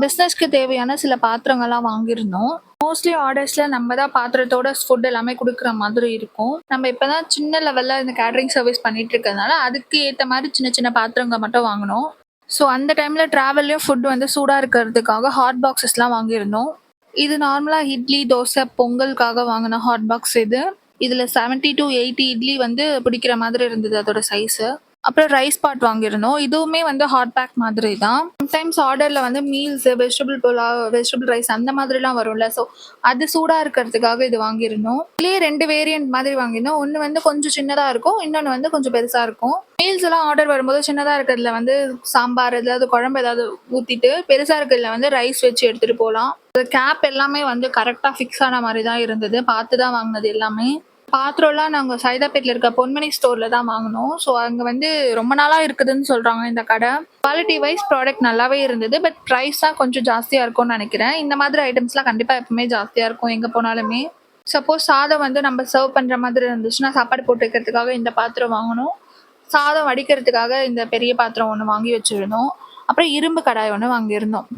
பிஸ்னஸ்க்கு தேவையான சில பாத்திரங்கள்லாம் வாங்கியிருந்தோம். மோஸ்ட்லி ஆர்டர்ஸ்ல நம்ம தான் பாத்திரத்தோட ஃபுட் எல்லாமே குடுக்குற மாதிரி இருக்கும். நம்ம இப்பதான் சின்ன லெவல்ல இந்த கேட்டரிங் சர்வீஸ் பண்ணிட்டு இருக்கிறதுனால, அதுக்கு ஏத்த மாரி சின்ன சின்ன பாத்திரங்க மட்டும் வாங்குனோம். ஸோ அந்த டைம்ல டிராவல்லயும் ஃபுட் வந்து சூடா இருக்கிறதுக்காக ஹாட் பாக்ஸஸ்லாம் வாங்கியிருந்தோம். இது நார்மலா இட்லி, தோசை, பொங்கலுக்காக வாங்குன ஹாட் பாக்ஸ் இது. இதுல 70 டூ 80 இட்லி வந்து பிடிக்கிற மாதிரி இருந்தது அதோட சைஸு. அப்புறம் ரைஸ் பாட் வாங்கியிருந்தோம். இதுவுமே வந்து ஹாட் பேக் மாதிரி தான். சம்டைம்ஸ் ஆர்டர்ல வந்து meals, vegetable pulao, vegetable rice அந்த மாதிரிலாம் வரும்ல. ஸோ அது சூடா இருக்கிறதுக்காக இது வாங்கியிருந்தோம். இதுலயே 2 வேரியன்ட் மாதிரி வாங்கியிருந்தோம். ஒண்ணு வந்து கொஞ்சம் சின்னதா இருக்கும். இன்னொன்னு வந்து கொஞ்சம் பெருசா இருக்கும். மீல்ஸ் எல்லாம் ஆர்டர் வரும்போது சின்னதா இருக்கிறதுல வந்து சாம்பார் ஏதாவது குழம்பு ஏதாவது ஊத்திட்டு, பெருசா இருக்கிறதுல வந்து ரைஸ் வச்சு எடுத்துட்டு போலாம். கேப் எல்லாமே வந்து கரெக்ட்டா ஃபிக்ஸ் ஆன மாரி தான் இருந்தது. பார்த்து தான் வாங்குனது எல்லாமே. பாத்திரம்லாம் நாங்க சைதாப்பேட்ல இருக்க பொன்மணி ஸ்டோர்ல தான் வாங்குனோம். ஸோ அங்க வந்து ரொம்ப நாளா இருக்குதுன்னு சொல்றாங்க இந்த கடை. குவாலிட்டி வைஸ் ப்ராடக்ட் நல்லாவே இருந்தது. பட் பிரைஸ் தான் கொஞ்சம் ஜாஸ்தியா இருக்கும்னு நெனைக்கிறேன். இந்த மாதிரி ஐட்டம்ஸ்லாம் கண்டிப்பா எப்பவுமே ஜாஸ்தியா இருக்கும் எங்க போனாலுமே. சப்போஸ் சாதம் வந்து நம்ம சர்வ் பண்ற மாதிரி இருந்துச்சுன்னா, சாப்பாடு போட்டு வைக்கிறதுக்காக இந்த பாத்திரம் வாங்குனோம். சாதம் வடிக்கிறதுக்காக இந்த பெரிய பாத்திரம் ஒண்ணு வாங்கி வச்சிருந்தோம். அப்புறம் இரும்பு கடாய் ஒண்ணு வாங்கியிருந்தோம்.